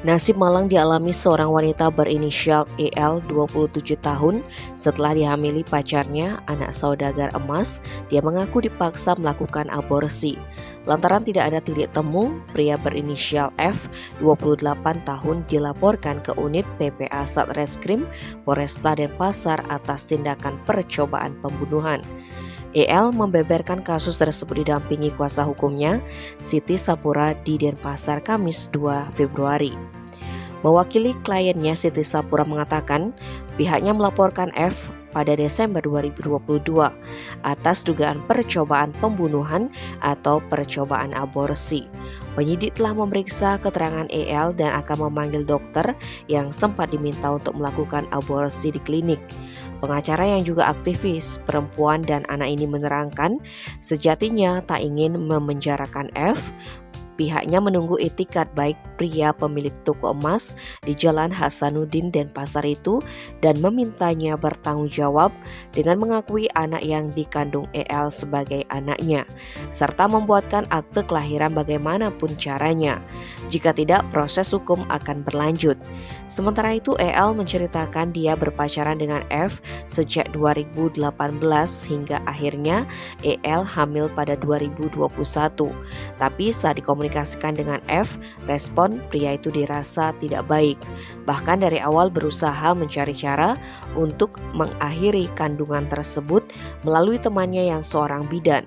Nasib malang dialami seorang wanita berinisial EL 27 tahun setelah dihamili pacarnya, anak saudagar emas. Dia mengaku dipaksa melakukan aborsi. Lantaran tidak ada titik temu, pria berinisial F 28 tahun dilaporkan ke unit PPA Satreskrim Polresta Denpasar atas tindakan percobaan pembunuhan. EL membeberkan kasus tersebut didampingi kuasa hukumnya, Siti Sapura, di Denpasar Kamis 2 Februari. Mewakili kliennya, Siti Sapura mengatakan pihaknya melaporkan F pada Desember 2022 atas dugaan percobaan pembunuhan atau percobaan aborsi. Penyidik telah memeriksa keterangan EL dan akan memanggil dokter yang sempat diminta untuk melakukan aborsi di klinik. Pengacara yang juga aktivis perempuan dan anak ini menerangkan sejatinya tak ingin memenjarakan F. Pihaknya menunggu itikat baik pria pemilik toko emas di Jalan Hasanuddin Denpasar itu dan memintanya bertanggung jawab dengan mengakui anak yang dikandung EL sebagai anaknya, serta membuatkan akte kelahiran bagaimanapun caranya. Jika tidak, proses hukum akan berlanjut. Sementara itu, EL menceritakan dia berpacaran dengan F sejak 2018 hingga akhirnya EL hamil pada 2021. Tapi saat dikomunikasikan dengan F, respon pria itu dirasa tidak baik. Bahkan dari awal berusaha mencari cara untuk mengakhiri kandungan tersebut melalui temannya yang seorang bidan.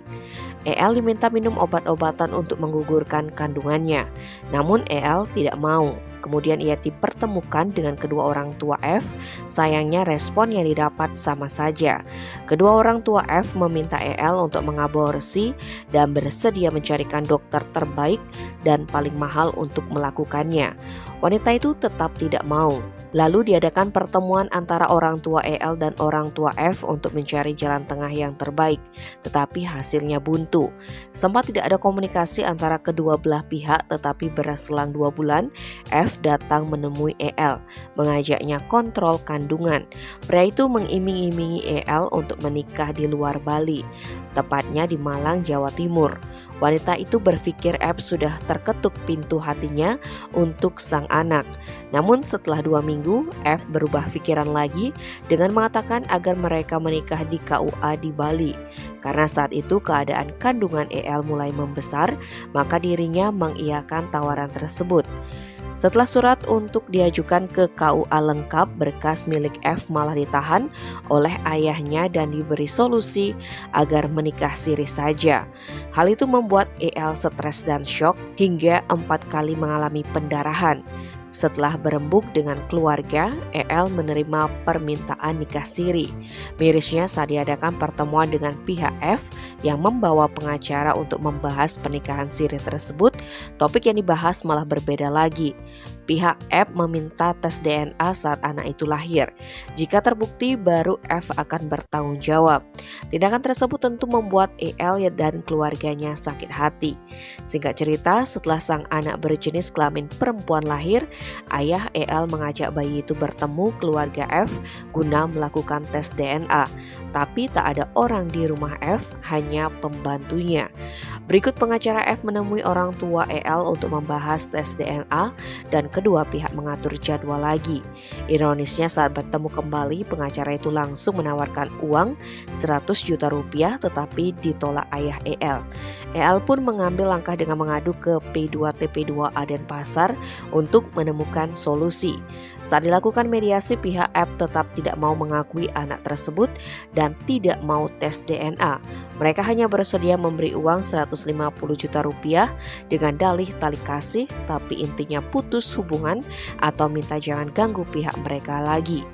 EL diminta minum obat-obatan untuk menggugurkan kandungannya. Namun EL tidak mau. Kemudian ia dipertemukan dengan kedua orang tua F. Sayangnya respon yang didapat sama saja. Kedua orang tua F meminta EL untuk mengaborsi dan bersedia mencarikan dokter terbaik dan paling mahal untuk melakukannya. Wanita itu tetap tidak mau. Lalu diadakan pertemuan antara orang tua EL dan orang tua F untuk mencari jalan tengah yang terbaik, tetapi hasilnya buntu. Sempat tidak ada komunikasi antara kedua belah pihak, tetapi berselang 2 bulan, F datang menemui EL, mengajaknya kontrol kandungan. Pria itu mengiming-imingi EL untuk menikah di luar Bali, tepatnya di Malang, Jawa Timur. Wanita itu berpikir F sudah terketuk pintu hatinya untuk sang anak. Namun setelah 2 minggu, F berubah pikiran lagi dengan mengatakan agar mereka menikah di KUA di Bali. Karena saat itu keadaan kandungan EL mulai membesar, maka dirinya mengiyakan tawaran tersebut. Setelah surat untuk diajukan ke KUA lengkap, berkas milik F malah ditahan oleh ayahnya dan diberi solusi agar menikah siri saja. Hal itu membuat EL stres dan syok hingga 4 kali mengalami pendarahan. Setelah berembuk dengan keluarga, EL menerima permintaan nikah siri. Mirisnya saat diadakan pertemuan dengan pihak F yang membawa pengacara untuk membahas pernikahan siri tersebut, topik yang dibahas malah berbeda lagi. Pihak F meminta tes DNA saat anak itu lahir. Jika terbukti, baru F akan bertanggung jawab. Tindakan tersebut tentu membuat EL dan keluarganya sakit hati. Singkat cerita, setelah sang anak berjenis kelamin perempuan lahir, ayah EL mengajak bayi itu bertemu keluarga F guna melakukan tes DNA. Tapi tak ada orang di rumah F, hanya pembantunya. Berikut pengacara F menemui orang tua EL untuk membahas tes DNA dan kedua pihak mengatur jadwal lagi. Ironisnya saat bertemu kembali, pengacara itu langsung menawarkan uang 100 juta rupiah tetapi ditolak ayah EL. EL pun mengambil langkah dengan mengadu ke P2TP2A Denpasar untuk menemukan solusi. Saat dilakukan mediasi, pihak F tetap tidak mau mengakui anak tersebut dan tidak mau tes DNA. Mereka hanya bersedia memberi uang 150 juta rupiah dengan dalih tali kasih, tapi intinya putus hubungan atau minta jangan ganggu pihak mereka lagi.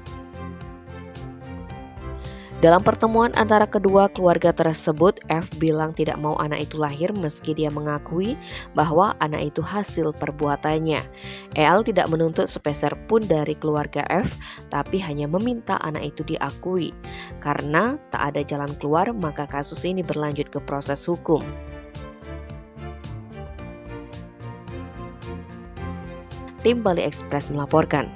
Dalam pertemuan antara kedua keluarga tersebut, F bilang tidak mau anak itu lahir meski dia mengakui bahwa anak itu hasil perbuatannya. EL tidak menuntut sepeser pun dari keluarga F, tapi hanya meminta anak itu diakui. Karena tak ada jalan keluar, maka kasus ini berlanjut ke proses hukum. Tim Bali Express melaporkan.